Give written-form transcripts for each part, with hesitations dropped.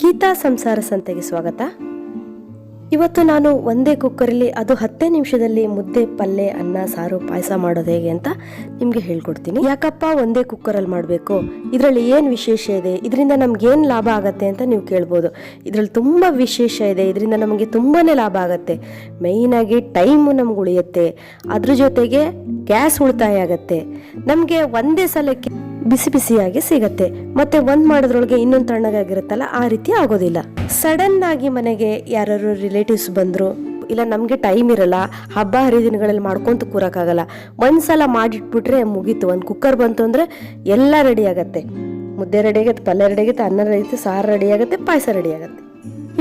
ಗೀತಾ ಸಂಸಾರ ಸಂತೆಗೆ ಸ್ವಾಗತ. ಇವತ್ತು ನಾನು ಒಂದೇ ಕುಕ್ಕರಲ್ಲಿ ಅದು 10 ನಿಮಿಷದಲ್ಲಿ ಮುದ್ದೆ, ಪಲ್ಯ, ಅನ್ನ, ಸಾರು, ಪಾಯಸ ಮಾಡೋದು ಹೇಗೆ ಅಂತ ನಿಮಗೆ ಹೇಳ್ಕೊಡ್ತೀನಿ. ಯಾಕಪ್ಪ ಒಂದೇ ಕುಕ್ಕರಲ್ಲಿ ಮಾಡಬೇಕು, ಇದರಲ್ಲಿ ಏನು ವಿಶೇಷ ಇದೆ, ಇದರಿಂದ ನಮ್ಗೇನು ಲಾಭ ಆಗುತ್ತೆ ಅಂತ ನೀವು ಕೇಳ್ಬೋದು. ಇದರಲ್ಲಿ ತುಂಬ ವಿಶೇಷ ಇದೆ, ಇದರಿಂದ ನಮಗೆ ತುಂಬಾ ಲಾಭ ಆಗುತ್ತೆ. ಮೇಯ್ನಾಗಿ ಟೈಮು ನಮ್ಗೆ ಉಳಿಯುತ್ತೆ, ಅದ್ರ ಜೊತೆಗೆ ಗ್ಯಾಸ್ ಉಳಿತಾಯ ಆಗುತ್ತೆ. ನಮಗೆ ಒಂದೇ ಸಲಕ್ಕೆ ಬಿಸಿ ಬಿಸಿಯಾಗಿ ಸಿಗತ್ತೆ, ಮತ್ತೆ ಒಂದ್ ಮಾಡೋದ್ರೊಳಗೆ ಇನ್ನೊಂದು ತಣ್ಣಗಾಗಿರುತ್ತಲ್ಲ, ಆ ರೀತಿ ಆಗೋದಿಲ್ಲ. ಸಡನ್ ಆಗಿ ಮನೆಗೆ ಯಾರು ರಿಲೇಟಿವ್ಸ್ ಬಂದ್ರು, ಇಲ್ಲ ನಮಗೆ ಟೈಮ್ ಇರಲ್ಲ, ಹಬ್ಬ ಹರಿದಿನಗಳಲ್ಲಿ ಮಾಡ್ಕೊಂತ ಕೂರಕ್ಕಾಗಲ್ಲ, ಒಂದ್ಸಲ ಮಾಡಿಟ್ಬಿಟ್ರೆ ಮುಗೀತು. ಒಂದು ಕುಕ್ಕರ್ ಬಂತು ಅಂದ್ರೆ ಎಲ್ಲ ರೆಡಿ ಆಗತ್ತೆ. ಮುದ್ದೆ ರೆಡಿ ಆಗುತ್ತೆ, ಪಲ್ಯ ರೆಡಿ ಆಗುತ್ತೆ, ಅನ್ನ ರೆಡಿ ಆಗುತ್ತೆ, ಸಾರು ರೆಡಿ ಆಗುತ್ತೆ, ಪಾಯಸ ರೆಡಿ ಆಗುತ್ತೆ.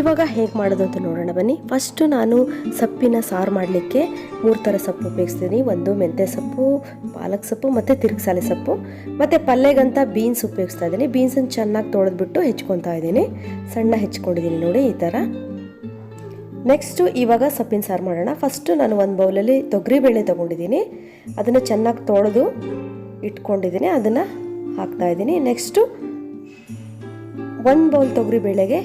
ಇವಾಗ ಹೇಗೆ ಮಾಡೋದು ಅಂತ ನೋಡೋಣ ಬನ್ನಿ. ಫಸ್ಟು ನಾನು ಸೊಪ್ಪಿನ ಸಾರು ಮಾಡಲಿಕ್ಕೆ 3 ಥರ ಸೊಪ್ಪು ಉಪಯೋಗಿಸ್ತೀನಿ. ಒಂದು ಮೆಂತ್ಯ ಸೊಪ್ಪು, ಪಾಲಕ್ ಸೊಪ್ಪು ಮತ್ತು ತಿರುಗ್ಸಾಲೆ ಸೊಪ್ಪು, ಮತ್ತು ಪಲ್ಯಗಂತ ಬೀನ್ಸ್ ಉಪಯೋಗಿಸ್ತಾ ಇದ್ದೀನಿ. ಬೀನ್ಸನ್ನು ಚೆನ್ನಾಗಿ ತೊಳೆದ್ಬಿಟ್ಟು ಹೆಚ್ಕೊತಾ ಇದ್ದೀನಿ. ಸಣ್ಣ ಹೆಚ್ಕೊಂಡಿದ್ದೀನಿ ನೋಡಿ ಈ ಥರ. ನೆಕ್ಸ್ಟು ಇವಾಗ ಸೊಪ್ಪಿನ ಸಾರು ಮಾಡೋಣ. ಫಸ್ಟು ನಾನು ಒಂದು ಬೌಲಲ್ಲಿ ತೊಗರಿಬೇಳೆ ತೊಗೊಂಡಿದ್ದೀನಿ, ಅದನ್ನು ಚೆನ್ನಾಗಿ ತೊಳೆದು ಇಟ್ಕೊಂಡಿದ್ದೀನಿ, ಅದನ್ನು ಹಾಕ್ತಾಯಿದ್ದೀನಿ. ನೆಕ್ಸ್ಟು 1 ಬೌಲ್ ತೊಗರಿಬೇಳೆಗೆ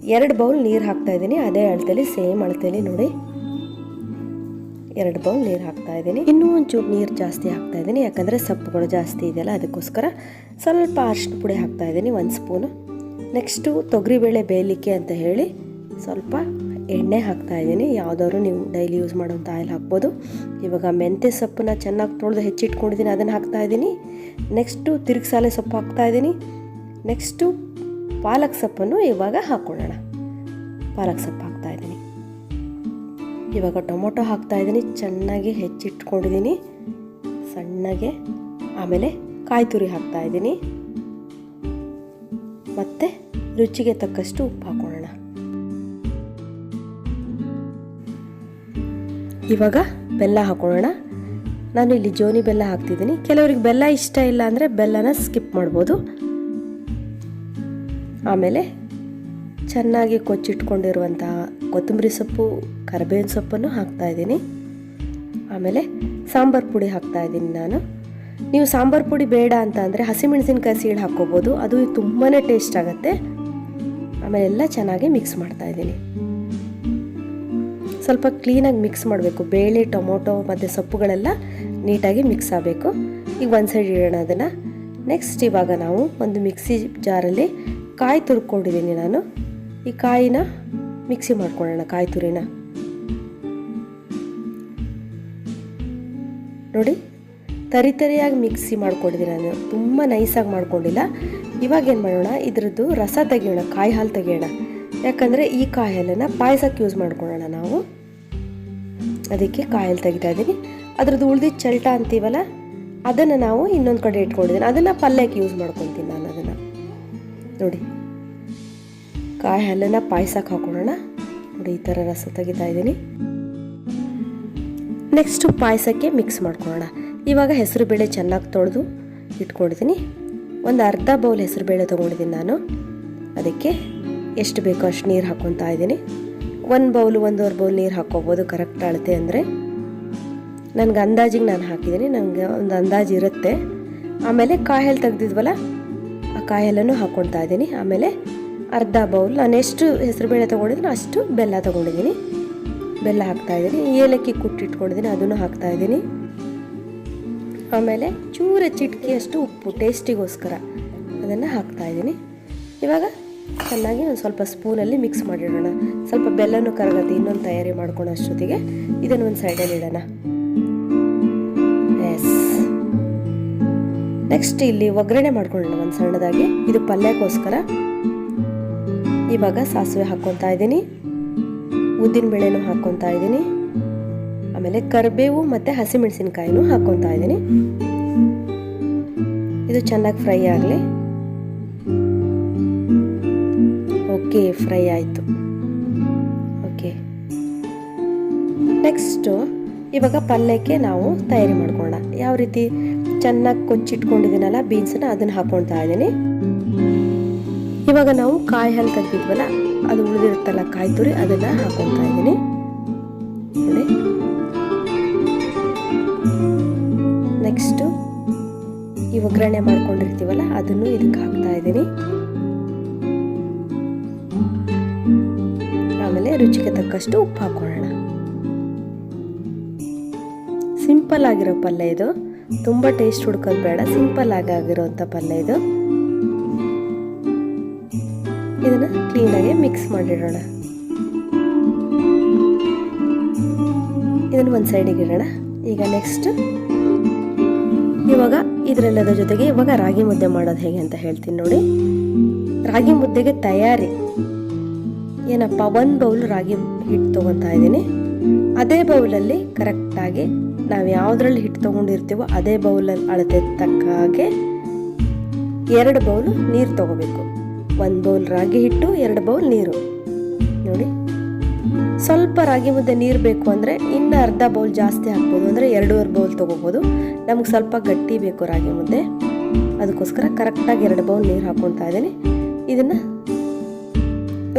2 ಬೌಲ್ ನೀರು ಹಾಕ್ತಾಯಿದ್ದೀನಿ. ಅದೇ ಅಳತೆಯಲ್ಲಿ, ಸೇಮ್ ಅಳತೆಯಲ್ಲಿ ನೋಡಿ 2 ಬೌಲ್ ನೀರು ಹಾಕ್ತಾಯಿದ್ದೀನಿ. ಇನ್ನೂ ಒಂಚೂರು ನೀರು ಜಾಸ್ತಿ ಹಾಕ್ತಾಯಿದ್ದೀನಿ, ಯಾಕಂದರೆ ಸೊಪ್ಪುಗಳು ಜಾಸ್ತಿ ಇದೆಯಲ್ಲ ಅದಕ್ಕೋಸ್ಕರ. ಸ್ವಲ್ಪ ಅರಿಶಿನ ಪುಡಿ ಹಾಕ್ತಾಯಿದ್ದೀನಿ, 1 ಸ್ಪೂನು. ನೆಕ್ಸ್ಟು ತೊಗರಿಬೇಳೆ ಬೇಯಲಿಕ್ಕೆ ಅಂತ ಹೇಳಿ ಸ್ವಲ್ಪ ಎಣ್ಣೆ ಹಾಕ್ತಾಯಿದ್ದೀನಿ. ಯಾವುದಾದ್ರು ನೀವು ಡೈಲಿ ಯೂಸ್ ಮಾಡೋಂಥ ಆಯಿಲ್ ಹಾಕ್ಬೋದು. ಇವಾಗ ಮೆಂತ್ಯ ಸೊಪ್ಪನ್ನ ಚೆನ್ನಾಗಿ ತೊಳೆದು ಹೆಚ್ಚಿಟ್ಕೊಂಡಿದ್ದೀನಿ, ಅದನ್ನು ಹಾಕ್ತಾಯಿದ್ದೀನಿ. ನೆಕ್ಸ್ಟು ತಿರುಗ್ಸಾಲೆ ಸೊಪ್ಪು ಹಾಕ್ತಾಯಿದ್ದೀನಿ. ನೆಕ್ಸ್ಟು ಪಾಲಕ್ ಸೊಪ್ಪನ್ನು ಇವಾಗ ಹಾಕ್ಕೊಳ್ಳೋಣ. ಪಾಲಕ್ ಸೊಪ್ಪು ಹಾಕ್ತಾಯಿದ್ದೀನಿ. ಇವಾಗ ಟೊಮೊಟೊ ಹಾಕ್ತಾಯಿದ್ದೀನಿ, ಚೆನ್ನಾಗಿ ಹೆಚ್ಚಿಟ್ಕೊಂಡಿದ್ದೀನಿ ಸಣ್ಣಗೆ. ಆಮೇಲೆ ಕಾಯಿ ತುರಿ ಹಾಕ್ತಾಯಿದ್ದೀನಿ, ಮತ್ತು ರುಚಿಗೆ ತಕ್ಕಷ್ಟು ಉಪ್ಪು ಹಾಕೊಳ್ಳೋಣ. ಇವಾಗ ಬೆಲ್ಲ ಹಾಕೊಳ್ಳೋಣ. ನಾನು ಇಲ್ಲಿ ಜೋನಿ ಬೆಲ್ಲ ಹಾಕ್ತಿದ್ದೀನಿ. ಕೆಲವರಿಗೆ ಬೆಲ್ಲ ಇಷ್ಟ ಇಲ್ಲ ಅಂದರೆ ಬೆಲ್ಲನ ಸ್ಕಿಪ್ ಮಾಡ್ಬೋದು. ಆಮೇಲೆ ಚೆನ್ನಾಗಿ ಕೊಚ್ಚಿಟ್ಕೊಂಡಿರುವಂತಹ ಕೊತ್ತಂಬರಿ ಸೊಪ್ಪು, ಕರಿಬೇವಿನ ಸೊಪ್ಪನ್ನು ಹಾಕ್ತಾಯಿದ್ದೀನಿ. ಆಮೇಲೆ ಸಾಂಬಾರು ಪುಡಿ ಹಾಕ್ತಾಯಿದ್ದೀನಿ ನಾನು. ನೀವು ಸಾಂಬಾರು ಪುಡಿ ಬೇಡ ಅಂತ ಅಂದರೆ ಹಸಿಮೆಣಸಿನ್ಕಾಯಿ ಸೀಳು ಹಾಕ್ಕೋಬೋದು, ಅದು ತುಂಬಾ ಟೇಸ್ಟ್ ಆಗುತ್ತೆ. ಆಮೇಲೆ ಎಲ್ಲ ಚೆನ್ನಾಗಿ ಮಿಕ್ಸ್ ಮಾಡ್ತಾಯಿದ್ದೀನಿ. ಸ್ವಲ್ಪ ಕ್ಲೀನಾಗಿ ಮಿಕ್ಸ್ ಮಾಡಬೇಕು. ಬೇಳೆ, ಟೊಮೊಟೊ ಮತ್ತು ಸೊಪ್ಪುಗಳೆಲ್ಲ ನೀಟಾಗಿ ಮಿಕ್ಸ್ ಆಗಬೇಕು. ಈಗ ಒಂದು ಸೈಡ್ ಇಡೋಣ ಅದನ್ನು. ನೆಕ್ಸ್ಟ್ ಇವಾಗ ನಾವು ಒಂದು ಮಿಕ್ಸಿ ಜಾರಲ್ಲಿ ಕಾಯಿ ತುರ್ಕೊಂಡಿದ್ದೀನಿ ನಾನು. ಈ ಕಾಯಿನ ಮಿಕ್ಸಿ ಮಾಡ್ಕೊಳ್ಳೋಣ, ಕಾಯಿ ತುರಿನ ನೋಡಿ ತರಿಯಾಗಿ ಮಿಕ್ಸಿ ಮಾಡ್ಕೊಂಡಿದ್ದೀನಿ ನಾನು, ತುಂಬ ನೈಸಾಗಿ ಮಾಡ್ಕೊಂಡಿಲ್ಲ. ಇವಾಗ ಏನು ಮಾಡೋಣ, ಇದ್ರದ್ದು ರಸ ತೆಗಿಯೋಣ, ಕಾಯಿ ಹಾಲು ತೆಗಿಯೋಣ. ಯಾಕಂದರೆ ಈ ಕಾಯಿ ಹಾಲನ್ನು ಪಾಯಸಕ್ಕೆ ಯೂಸ್ ಮಾಡ್ಕೊಳ್ಳೋಣ ನಾವು. ಅದಕ್ಕೆ ಕಾಯಿ ಹಾಲು ತೆಗಿತಾ ಇದ್ದೀನಿ. ಅದ್ರದ್ದು ಉಳಿದಿದ್ದ ಚಲ್ಟ ಅಂತೀವಲ್ಲ, ಅದನ್ನು ನಾವು ಇನ್ನೊಂದು ಕಡೆ ಇಟ್ಕೊಂಡಿದ್ದೀನಿ, ಅದನ್ನು ಪಲ್ಯಕ್ಕೆ ಯೂಸ್ ಮಾಡ್ಕೊತೀನಿ ನಾನು. ಅದನ್ನು ನೋಡಿ, ಕಾಯಿ ಹಾಲನ್ನು ಪಾಯಸಕ್ಕೆ ಹಾಕೊಳ್ಳೋಣ. ನೋಡಿ ಈ ಥರ ರಸ ತೆಗಿತಾ ಇದ್ದೀನಿ. ನೆಕ್ಸ್ಟು ಪಾಯಸಕ್ಕೆ ಮಿಕ್ಸ್ ಮಾಡ್ಕೊಳ್ಳೋಣ. ಇವಾಗ ಹೆಸರುಬೇಳೆ ಚೆನ್ನಾಗಿ ತೊಳೆದು ಇಟ್ಕೊಂಡಿದ್ದೀನಿ. ಒಂದು ಅರ್ಧ ಬೌಲ್ ಹೆಸರುಬೇಳೆ ತೊಗೊಂಡಿದ್ದೀನಿ ನಾನು. ಅದಕ್ಕೆ ಎಷ್ಟು ಬೇಕೋ ಅಷ್ಟು ನೀರು ಹಾಕ್ಕೊತಾ ಇದ್ದೀನಿ. 1 ಬೌಲು 1.5 ಬೌಲ್ ನೀರು ಹಾಕ್ಕೋಬೋದು, ಕರೆಕ್ಟ್ ಅಳತೆ ಅಂದರೆ. ನನಗೆ ಅಂದಾಜಿಗೆ ನಾನು ಹಾಕಿದ್ದೀನಿ, ನನಗೆ ಒಂದು ಅಂದಾಜು ಇರುತ್ತೆ. ಆಮೇಲೆ ಕಾಯಿ ಹಾಲು ತೆಗ್ದಿದ್ವಲ್ಲ, ಆ ಕಾಯಿ ಹಾಲನ್ನು ಹಾಕ್ಕೊತಾ ಇದ್ದೀನಿ. ಆಮೇಲೆ ಅರ್ಧ ಬೌಲ್, ನಾನು ಎಷ್ಟು ಹೆಸರುಬೇಳೆ ತೊಗೊಂಡಿದ್ದೀನಿ ಅಷ್ಟು ಬೆಲ್ಲ ತೊಗೊಂಡಿದ್ದೀನಿ, ಬೆಲ್ಲ ಹಾಕ್ತಾಯಿದ್ದೀನಿ. ಏಲಕ್ಕಿ ಕುಟ್ಟಿಟ್ಕೊಂಡಿದ್ದೀನಿ, ಅದನ್ನು ಹಾಕ್ತಾಯಿದ್ದೀನಿ. ಆಮೇಲೆ ಚೂರು ಚಿಟಿಕೆಯಷ್ಟು ಉಪ್ಪು ಟೇಸ್ಟಿಗೋಸ್ಕರ ಅದನ್ನು ಹಾಕ್ತಾಯಿದ್ದೀನಿ. ಇವಾಗ ಚೆನ್ನಾಗಿ ಒಂದು ಸ್ವಲ್ಪ ಸ್ಪೂನಲ್ಲಿ ಮಿಕ್ಸ್ ಮಾಡಿಡೋಣ. ಸ್ವಲ್ಪ ಬೆಲ್ಲನೂ ಕರಗತ್ತೆ, ಇನ್ನೊಂದು ತಯಾರಿ ಮಾಡ್ಕೊಳ್ಳೋ ಅಷ್ಟೊತ್ತಿಗೆ ಇದನ್ನು ಒಂದು ಸೈಡಲ್ಲಿ ಇಡೋಣ. ಎಸ್, ನೆಕ್ಸ್ಟ್ ಇಲ್ಲಿ ಒಗ್ಗರಣೆ ಮಾಡ್ಕೊಳ್ಳೋಣ ಒಂದು ಸಣ್ಣದಾಗಿ. ಇದು ಪಲ್ಯಕ್ಕೋಸ್ಕರ. ಇವಾಗ ಸಾಸಿವೆ ಹಾಕ್ಕೊತಾ ಇದ್ದೀನಿ, ಉದ್ದಿನ ಬೇಳೆನೂ ಹಾಕ್ಕೊತಾ ಇದ್ದೀನಿ. ಆಮೇಲೆ ಕರಿಬೇವು ಮತ್ತು ಹಸಿಮೆಣಸಿನ್ಕಾಯಿನೂ ಹಾಕ್ಕೊತಾ ಇದ್ದೀನಿ. ಇದು ಚೆನ್ನಾಗಿ ಫ್ರೈ ಆಗಲಿ. ಓಕೆ, ಫ್ರೈ ಆಯಿತು. ಓಕೆ, ನೆಕ್ಸ್ಟು ಇವಾಗ ಪಲ್ಯಕ್ಕೆ ನಾವು ತಯಾರಿ ಮಾಡ್ಕೊಳ್ಳೋಣ. ಯಾವ ರೀತಿ ಚೆನ್ನಾಗಿ ಕೊಚ್ಚಿಟ್ಕೊಂಡಿದ್ದೀನಲ್ಲ ಬೀನ್ಸನ್ನ, ಅದನ್ನು ಹಾಕ್ಕೊತಾ ಇದ್ದೀನಿ. ಇವಾಗ ನಾವು ಕಾಯಿ ಹಾಲು ತೆಗ್ದಿದ್ವಲ್ಲ, ಅದು ಉಳಿದಿರುತ್ತಲ್ಲ ಕಾಯಿ ತುರಿ, ಅದನ್ನು ಹಾಕ್ಕೊತಾ ಇದ್ದೀನಿ ನೋಡಿ. ನೆಕ್ಸ್ಟು ಈ ಒಗ್ಗರಣೆ ಮಾಡ್ಕೊಂಡಿರ್ತೀವಲ್ಲ ಅದನ್ನು ಇದಕ್ಕೆ ಹಾಕ್ತಾ ಇದ್ದೀನಿ. ರುಚಿಗೆ ತಕ್ಕಷ್ಟು ಉಪ್ಪು ಹಾಕೊಳ್ಳೋಣ. ಸಿಂಪಲ್ ಆಗಿರೋ ಪಲ್ಯ ಇದು, ತುಂಬ ಟೇಸ್ಟ್ ಹುಡ್ಕೋದು ಬೇಡ, ಸಿಂಪಲ್ ಆಗಿರೋಂಥ ಪಲ್ಯ ಇದು. ಇದನ್ನು ಕ್ಲೀನಾಗಿ ಮಿಕ್ಸ್ ಮಾಡಿಡೋಣ. ಇದನ್ನು ಒಂದು ಸೈಡಿಗೆ ಇಡೋಣ. ಈಗ ನೆಕ್ಸ್ಟ್ ಇವಾಗ ಇದರೆಲ್ಲದ ಜೊತೆಗೆ ಇವಾಗ ರಾಗಿ ಮುದ್ದೆ ಮಾಡೋದು ಹೇಗೆ ಅಂತ ಹೇಳ್ತೀನಿ ನೋಡಿ. ರಾಗಿ ಮುದ್ದೆಗೆ ತಯಾರಿ ಏನಪ್ಪ, 1 ಬೌಲ್ ರಾಗಿ ಹಿಟ್ಟು ತೊಗೊತಾ ಇದ್ದೀನಿ. ಅದೇ ಬೌಲಲ್ಲಿ ಕರೆಕ್ಟಾಗಿ ನಾವು ಯಾವುದ್ರಲ್ಲಿ ಹಿಟ್ಟು ತೊಗೊಂಡಿರ್ತೀವೋ ಅದೇ ಬೌಲಲ್ಲಿ ಅಳತೆ ತಕ್ಕ ಹಾಗೆ 2 ಬೌಲ್ ನೀರು ತೊಗೋಬೇಕು. 1 ಬೌಲ್ ರಾಗಿ ಹಿಟ್ಟು, 2 ಬೌಲ್ ನೀರು. ನೋಡಿ, ಸ್ವಲ್ಪ ರಾಗಿ ಮುದ್ದೆ ನೀರು ಬೇಕು ಅಂದರೆ ಇನ್ನು ಅರ್ಧ ಬೌಲ್ ಜಾಸ್ತಿ ಹಾಕ್ಬೋದು, ಅಂದರೆ 2.5 ಬೌಲ್ ತೊಗೋಬೋದು. ನಮ್ಗೆ ಸ್ವಲ್ಪ ಗಟ್ಟಿ ಬೇಕು ರಾಗಿ ಮುದ್ದೆ, ಅದಕ್ಕೋಸ್ಕರ ಕರೆಕ್ಟಾಗಿ 2 ಬೌಲ್ ನೀರು ಹಾಕ್ಕೊಳ್ತಾ ಇದ್ದೀನಿ. ಇದನ್ನು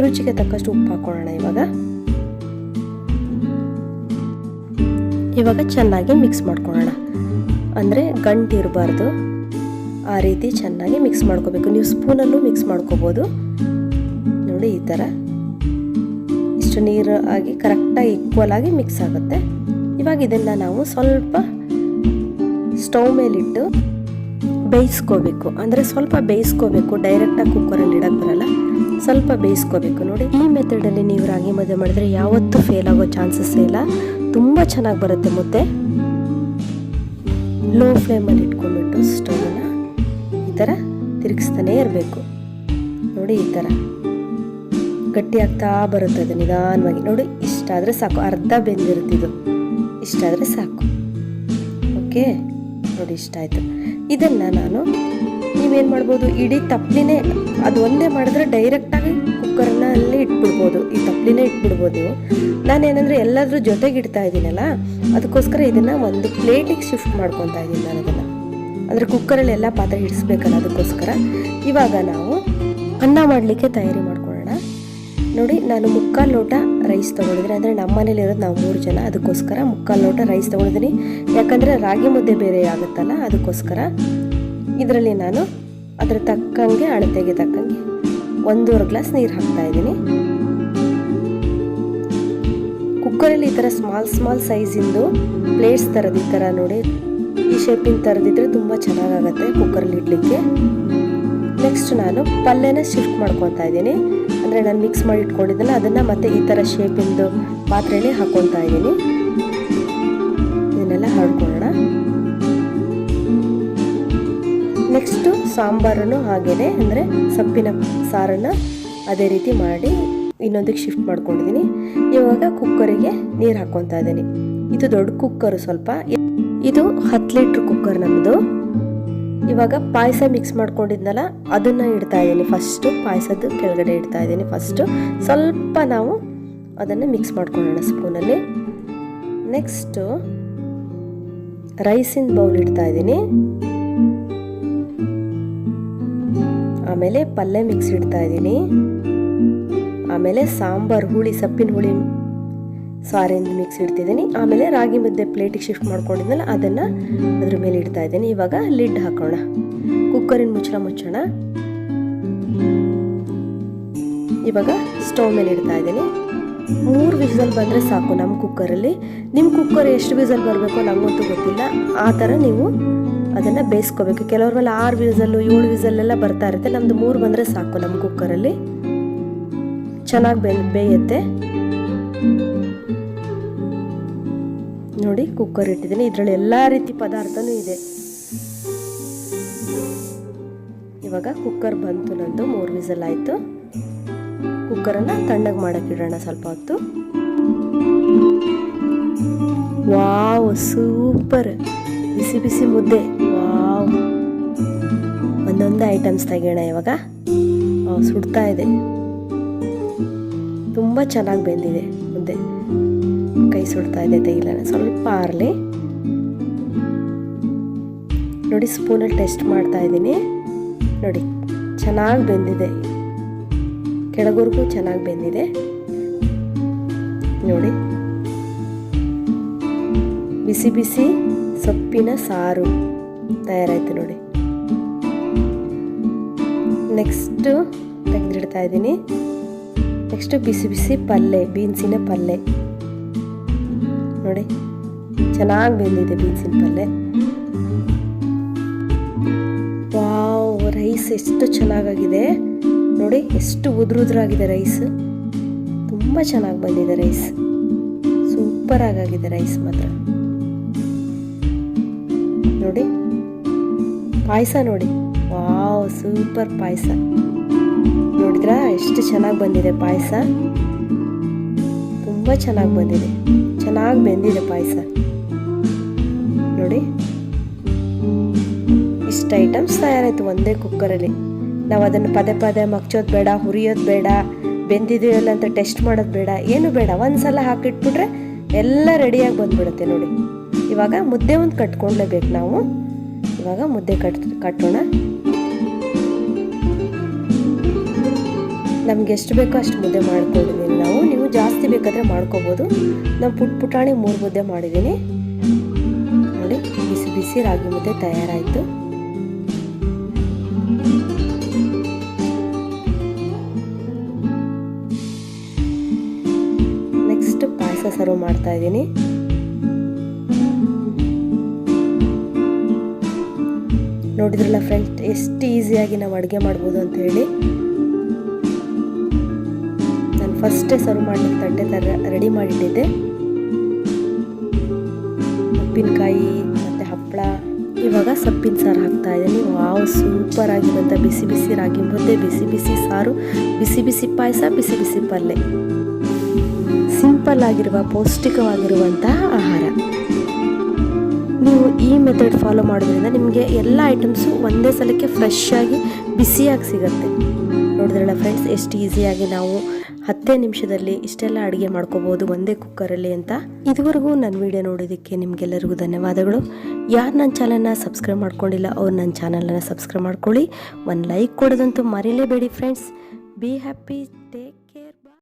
ರುಚಿಗೆ ತಕ್ಕಷ್ಟು ಉಪ್ಪು ಹಾಕೊಳ್ಳೋಣ. ಇವಾಗ ಚೆನ್ನಾಗಿ ಮಿಕ್ಸ್ ಮಾಡ್ಕೊಳ್ಳೋಣ. ಅಂದರೆ ಗಂಟು ಇರಬಾರ್ದು, ಆ ರೀತಿ ಚೆನ್ನಾಗಿ ಮಿಕ್ಸ್ ಮಾಡ್ಕೋಬೇಕು. ನೀವು ಸ್ಪೂನಲ್ಲೂ ಮಿಕ್ಸ್ ಮಾಡ್ಕೋಬೋದು. ನೋಡಿ, ಈ ಥರ ಇಷ್ಟು ನೀರು ಆಗಿ ಕರೆಕ್ಟಾಗಿ ಈಕ್ವಲ್ ಆಗಿ ಮಿಕ್ಸ್ ಆಗುತ್ತೆ. ಇವಾಗ ಇದನ್ನು ನಾವು ಸ್ವಲ್ಪ ಸ್ಟವ್ ಮೇಲಿಟ್ಟು ಬೇಯಿಸ್ಕೋಬೇಕು. ಅಂದರೆ ಸ್ವಲ್ಪ ಬೇಯಿಸ್ಕೋಬೇಕು, ಡೈರೆಕ್ಟಾಗಿ ಕುಕ್ಕರಲ್ಲಿ ಇಡಕ್ಕೆ ಬರಲ್ಲ, ಸ್ವಲ್ಪ ಬೇಯಿಸ್ಕೋಬೇಕು. ನೋಡಿ, ಈ ಮೆಥಡಲ್ಲಿ ನೀವು ರಾಗಿ ಮುದ್ದೆ ಮಾಡಿದ್ರೆ ಯಾವತ್ತೂ ಫೇಲ್ ಆಗೋ ಚಾನ್ಸಸ್ ಇಲ್ಲ, ತುಂಬ ಚೆನ್ನಾಗಿ ಬರುತ್ತೆ ಮುದ್ದೆ. ಲೋ ಫ್ಲೇಮಲ್ಲಿ ಇಟ್ಕೊಂಡ್ಬಿಟ್ಟು ಸ್ಟವ್ನ ಈ ಥರ ತಿರುಗಿಸ್ತಾನೆ ಇರಬೇಕು. ನೋಡಿ, ಈ ಥರ ಗಟ್ಟಿ ಆಗ್ತಾ ಬರುತ್ತೆ ಅದು ನಿಧಾನವಾಗಿ. ನೋಡಿ, ಇಷ್ಟಾದರೆ ಸಾಕು, ಅರ್ಧ ಬೆಂದಿರುತ್ತಿದ್ದು, ಇಷ್ಟಾದರೆ ಸಾಕು. ಓಕೆ, ನೋಡಿ ಇಷ್ಟ ಆಯಿತು. ಇದನ್ನು ನಾನು ನೀವೇನು ಮಾಡ್ಬೋದು, ಇಡೀ ತಪ್ಪಲಿನೇ ಅದು ಒಂದೇ ಮಾಡಿದ್ರೆ ಡೈರೆಕ್ಟಾಗಿ ಕುಕ್ಕರ್ನಲ್ಲಿ ಇಟ್ಬಿಡ್ಬೋದು, ಈ ತಪ್ಪಲಿನೇ ಇಟ್ಬಿಡ್ಬೋದು ನೀವು. ನಾನೇನಂದರೆ ಎಲ್ಲಾದರೂ ಜೊತೆಗೆ ಇಡ್ತಾ ಇದ್ದೀನಲ್ಲ, ಅದಕ್ಕೋಸ್ಕರ ಇದನ್ನು ಒಂದು ಪ್ಲೇಟಿಗೆ ಶಿಫ್ಟ್ ಮಾಡ್ಕೊತಾ ಇದ್ದೀನಿ ನಾನು ಅದನ್ನು. ಅಂದರೆ ಕುಕ್ಕರಲ್ಲಿ ಎಲ್ಲ ಪಾತ್ರೆ ಇಡಿಸ್ಬೇಕಲ್ಲ, ಅದಕ್ಕೋಸ್ಕರ. ಇವಾಗ ನಾವು ಅನ್ನ ಮಾಡಲಿಕ್ಕೆ ತಯಾರಿ ಮಾಡ್ಕೊಳ್ಳೋಣ. ನೋಡಿ, ನಾನು 3/4 ಲೋಟ ರೈಸ್ ತೊಗೊಂಡಿದ್ದೀನಿ. ಅಂದರೆ ನಮ್ಮ ಮನೇಲಿ ಇರೋದು ನಾವು 3 ಜನ, ಅದಕ್ಕೋಸ್ಕರ 3/4 ಲೋಟ ರೈಸ್ ತೊಗೊಂಡಿದ್ದೀನಿ. ಯಾಕಂದರೆ ರಾಗಿ ಮುದ್ದೆ ಬೇರೆ ಆಗುತ್ತಲ್ಲ, ಅದಕ್ಕೋಸ್ಕರ. ಇದರಲ್ಲಿ ನಾನು ಅದರ ತಕ್ಕಂಗೆ, ಅಳತೆಗೆ ತಕ್ಕಂಗೆ 1.5 ಗ್ಲಾಸ್ ನೀರು ಹಾಕ್ತಾ ಇದ್ದೀನಿ. ಕುಕ್ಕರಲ್ಲಿ ಈ ಥರ ಸ್ಮಾಲ್ ಸೈಜಿಂದು ಪ್ಲೇಟ್ಸ್ ಥರದ್ದು ಈ ಥರ ನೋಡಿ, ಈ ಶೇಪಿನ ಥರದಿದ್ರೆ ತುಂಬ ಚೆನ್ನಾಗಾಗತ್ತೆ ಕುಕ್ಕರಲ್ಲಿ ಇಡಲಿಕ್ಕೆ. ನೆಕ್ಸ್ಟ್ ನಾನು ಪಲ್ಯನ ಶಿಫ್ಟ್ ಮಾಡ್ಕೊತಾ ಇದ್ದೀನಿ. ಅಂದರೆ ನಾನು ಮಿಕ್ಸ್ ಮಾಡಿ ಇಟ್ಕೊಂಡಿದ್ದೆಲ್ಲ ಅದನ್ನು ಮತ್ತೆ ಈ ಥರ ಶೇಪಿಂದು ಪಾತ್ರೆಯಲ್ಲಿ ಹಾಕ್ಕೊತಾ ಇದ್ದೀನಿ. ಇದನ್ನೆಲ್ಲ ಹರಡ್ಕೊಳ್ಳೋಣ. ನೆಕ್ಸ್ಟು ಸಾಂಬಾರನ್ನು ಹಾಗೇ, ಅಂದರೆ ಸಪ್ಪಿನ ಸಾರನ್ನು ಅದೇ ರೀತಿ ಮಾಡಿ ಇನ್ನೊಂದಕ್ಕೆ ಶಿಫ್ಟ್ ಮಾಡ್ಕೊಂಡಿದ್ದೀನಿ. ಇವಾಗ ಕುಕ್ಕರಿಗೆ ನೀರು ಹಾಕ್ಕೊತಾ ಇದ್ದೀನಿ. ಇದು ದೊಡ್ಡ ಕುಕ್ಕರು, ಸ್ವಲ್ಪ ಇದು 10 ಲೀಟ್ರ್ ಕುಕ್ಕರ್ ನಮ್ಮದು. ಇವಾಗ ಪಾಯಸ ಮಿಕ್ಸ್ ಮಾಡ್ಕೊಂಡಿದ್ನಲ್ಲ ಅದನ್ನು ಇಡ್ತಾ ಇದ್ದೀನಿ. ಫಸ್ಟು ಪಾಯಸದ ಕೆಳಗಡೆ ಇಡ್ತಾ ಇದ್ದೀನಿ. ಫಸ್ಟು ಸ್ವಲ್ಪ ನಾವು ಅದನ್ನು ಮಿಕ್ಸ್ ಮಾಡ್ಕೊಳ್ಳೋಣ ಸ್ಪೂನಲ್ಲಿ. ನೆಕ್ಸ್ಟು ರೈಸಿನ ಬೌಲ್ ಇಡ್ತಾ ಇದ್ದೀನಿ. ಆಮೇಲೆ ಪಲ್ಯ ಮಿಕ್ಸ್ ಇಡ್ತಾ ಇದ್ದೀನಿ. ಆಮೇಲೆ ಸಾಂಬಾರು ಹುಳಿ, ಸಪ್ಪಿನ ಹುಳಿ ಸಾರಿಂದ ಮಿಕ್ಸ್ ಇಡ್ತಿದ್ದೀನಿ. ಆಮೇಲೆ ರಾಗಿ ಮುದ್ದೆ ಪ್ಲೇಟಿಗೆ ಶಿಫ್ಟ್ ಮಾಡ್ಕೊಂಡಿದ್ನಲ್ಲ ಅದನ್ನು ಅದ್ರ ಮೇಲೆ ಇಡ್ತಾ ಇದ್ದೀನಿ. ಇವಾಗ ಲಿಡ್ ಹಾಕೋಣ, ಕುಕ್ಕರಿನ ಮುಚ್ಚೋಣ. ಇವಾಗ ಸ್ಟವ್ ಮೇಲೆ ಇಡ್ತಾ ಇದ್ದೀನಿ. 3 ವಿಸಲ್ ಬಂದರೆ ಸಾಕು ನಮ್ಮ ಕುಕ್ಕರಲ್ಲಿ. ನಿಮ್ಮ ಕುಕ್ಕರ್ ಎಷ್ಟು ವಿಸಲ್ ಬರಬೇಕೋ ನಮಗಂತೂ ಗೊತ್ತಿಲ್ಲ, ಆ ಥರ ನೀವು ಅದನ್ನು ಬೇಯಿಸ್ಕೋಬೇಕು. ಕೆಲವ್ರ ಮೇಲೆ 6 ವಿಸಲ್ಲು 7 ವಿಸಲ್ಲೆಲ್ಲ ಬರ್ತಾ ಇರುತ್ತೆ. ನಮ್ಮದು 3 ಬಂದರೆ ಸಾಕು ನಮ್ಮ ಕುಕ್ಕರಲ್ಲಿ, ಚೆನ್ನಾಗಿ ಬೇಯುತ್ತೆ. ನೋಡಿ, ಕುಕ್ಕರ್ ಇಟ್ಟಿದ್ದೀನಿ. ಇದರಲ್ಲಿ ಎಲ್ಲ ರೀತಿ ಪದಾರ್ಥನೂ ಇದೆ. ಇವಾಗ ಕುಕ್ಕರ್ ಬಂತು ನಂದು, 3 ವಿಸಲ್ ಆಯಿತು. ಕುಕ್ಕರನ್ನು ತಣ್ಣಗೆ ಮಾಡೋಕ್ಕೆ ಇಡೋಣ ಸ್ವಲ್ಪ ಹೊತ್ತು. ವಾವ್, ಸೂಪರ್ ಬಿಸಿ ಬಿಸಿ ಮುದ್ದೆ. ವಾವ್, ಒಂದೊಂದು ಐಟಮ್ಸ್ ತೆಗೆಯೋಣ ಇವಾಗ. ಸುಡ್ತಾ ಇದೆ, ತುಂಬ ಚೆನ್ನಾಗಿ ಬೆಂದಿದೆ ಮುದ್ದೆ. ಕೈ ಸುಡ್ತಾ ಇದೆ, ತೆಗಿಲ್ಲ, ಸ್ವಲ್ಪ ಆರಲಿ. ನೋಡಿ, ಸ್ಪೂನಲ್ಲಿ ಟೆಸ್ಟ್ ಮಾಡ್ತಾ ಇದ್ದೀನಿ. ನೋಡಿ, ಚೆನ್ನಾಗಿ ಬೆಂದಿದೆ, ಕೆಳಗವರೆಗೂ ಚೆನ್ನಾಗಿ ಬೆಂದಿದೆ. ನೋಡಿ, ಬಿಸಿ ಬಿಸಿ ಸೊಪ್ಪಿನ ಸಾರು ತಯಾರಾಯಿತು ನೋಡಿ. ನೆಕ್ಸ್ಟು ತೆಗೆದಿಡ್ತಾ ಇದ್ದೀನಿ. ನೆಕ್ಸ್ಟ್ ಬಿಸಿ ಬಿಸಿ ಪಲ್ಯ, ಬೀನ್ಸಿನ ಪಲ್ಯ ನೋಡಿ, ಚೆನ್ನಾಗಿ ಬೆಂದಿದೆ ಬೀನ್ಸಿನ ಪಲ್ಯ. ವಾವ್, ರೈಸ್ ಎಷ್ಟು ಚೆನ್ನಾಗಾಗಿದೆ ನೋಡಿ, ಎಷ್ಟು ಉದುರಾಗಿದೆ ರೈಸ್, ತುಂಬ ಚೆನ್ನಾಗಿ ಬಂದಿದೆ ರೈಸ್, ಸೂಪರ್ ಆಗಿದೆ ರೈಸ್ ಮಾತ್ರ ನೋಡಿ. ಪಾಯಸ ನೋಡಿ, ವಾವ್ ಸೂಪರ್ ಪಾಯಸ ನೋಡಿದ್ರಾ, ಎಷ್ಟು ಚೆನ್ನಾಗಿ ಬಂದಿದೆ ಪಾಯಸ, ತುಂಬ ಚೆನ್ನಾಗಿ ಬಂದಿದೆ, ಚೆನ್ನಾಗಿ ಬೆಂದಿದೆ ಪಾಯಸ ನೋಡಿ. ಇಷ್ಟು ಐಟಮ್ಸ್ ತಯಾರಾಯಿತು ಒಂದೇ ಕುಕ್ಕರಲ್ಲಿ. ನಾವು ಅದನ್ನು ಪದೇ ಪದೇ ಮಗ್ಚೋದು ಬೇಡ, ಹುರಿಯೋದು ಬೇಡ, ಬೆಂದಿದೆಯಲ್ಲ ಅಂತ ಟೆಸ್ಟ್ ಮಾಡೋದು ಬೇಡ, ಏನು ಬೇಡ, ಒಂದ್ಸಲ ಹಾಕಿಟ್ಬಿಟ್ರೆ ಎಲ್ಲ ರೆಡಿಯಾಗಿ ಬಂದ್ಬಿಡುತ್ತೆ ನೋಡಿ. ಇವಾಗ ಮುದ್ದೆ ಒಂದು ಕಟ್ಕೊಳ್ಳೇಬೇಕು ನಾವು. ಇವಾಗ ಮುದ್ದೆ ಕಟ್ಟೋಣ. ನಮ್ಗೆ ಎಷ್ಟು ಬೇಕೋ ಅಷ್ಟು ಮುದ್ದೆ ಮಾಡ್ಕೊಂಡಿದ್ದೀನಿ ನಾವು. ನೀವು ಜಾಸ್ತಿ ಬೇಕಾದರೆ ಮಾಡ್ಕೋಬೋದು. ನಾನು ಪುಟಾಣಿ 3 ಮುದ್ದೆ ಮಾಡಿದ್ದೀನಿ ನೋಡಿ. ಬಿಸಿ ಬಿಸಿ ರಾಗಿ ಮುದ್ದೆ ತಯಾರಾಯಿತು. ನೆಕ್ಸ್ಟ್ ಪಾಯಸ ಸರ್ವ್ ಮಾಡ್ತಾ ಇದ್ದೀನಿ. ನೋಡಿದ್ರಲ್ಲ ಫ್ರೆಂಡ್ಸ್, ಎಷ್ಟು ಈಸಿಯಾಗಿ ನಾವು ಅಡುಗೆ ಮಾಡ್ಬೋದು ಅಂತ ಹೇಳಿ. ನಾನು ಫಸ್ಟೇ ಸರ್ವ್ ಮಾಡಲಿಕ್ಕೆ ತಟ್ಟೆ ರೆಡಿ ಮಾಡಿಟ್ಟಿದ್ದೆ. ಉಪ್ಪಿನಕಾಯಿ ಮತ್ತು ಹಪ್ಪಳ. ಇವಾಗ ಸೊಪ್ಪಿನ ಸಾರು ಹಾಕ್ತಾ ಇದ್ದೀನಿ. ವಾವ್, ಸೂಪರ್ ಆಗಿರುವಂಥ ಬಿಸಿ ಬಿಸಿ ರಾಗಿ ಮುದ್ದೆ, ಬಿಸಿ ಬಿಸಿ ಸಾರು, ಬಿಸಿ ಬಿಸಿ ಪಾಯಸ, ಬಿಸಿ ಬಿಸಿ ಪಲ್ಯ. ಸಿಂಪಲ್ ಆಗಿರುವ ಪೌಷ್ಟಿಕವಾಗಿರುವಂತಹ ಆಹಾರ. ನೀವು ಈ ಮೆಥಡ್ ಫಾಲೋ ಮಾಡೋದ್ರಿಂದ ನಿಮಗೆ ಎಲ್ಲ ಐಟಮ್ಸು ಒಂದೇ ಸಲಕ್ಕೆ ಫ್ರೆಶ್ ಆಗಿ ಬಿಸಿಯಾಗಿ ಸಿಗುತ್ತೆ. ನೋಡಿದ್ರಲ್ಲ ಫ್ರೆಂಡ್ಸ್, ಎಷ್ಟು ಈಸಿಯಾಗಿ ನಾವು 10 ನಿಮಿಷದಲ್ಲಿ ಇಷ್ಟೆಲ್ಲ ಅಡುಗೆ ಮಾಡ್ಕೋಬೋದು ಒಂದೇ ಕುಕ್ಕರಲ್ಲಿ ಅಂತ. ಇದುವರೆಗೂ ನನ್ನ ವಿಡಿಯೋ ನೋಡೋದಕ್ಕೆ ನಿಮಗೆಲ್ಲರಿಗೂ ಧನ್ಯವಾದಗಳು. ಯಾರು ನನ್ನ ಚಾನಲ್ನ ಸಬ್ಸ್ಕ್ರೈಬ್ ಮಾಡ್ಕೊಂಡಿಲ್ಲ ಅವ್ರು ನನ್ನ ಚಾನಲನ್ನು ಸಬ್ಸ್ಕ್ರೈಬ್ ಮಾಡ್ಕೊಳ್ಳಿ. ಒಂದು ಲೈಕ್ ಕೊಡೋದಂತೂ ಮರೀಲೇಬೇಡಿ ಫ್ರೆಂಡ್ಸ್. Be happy, take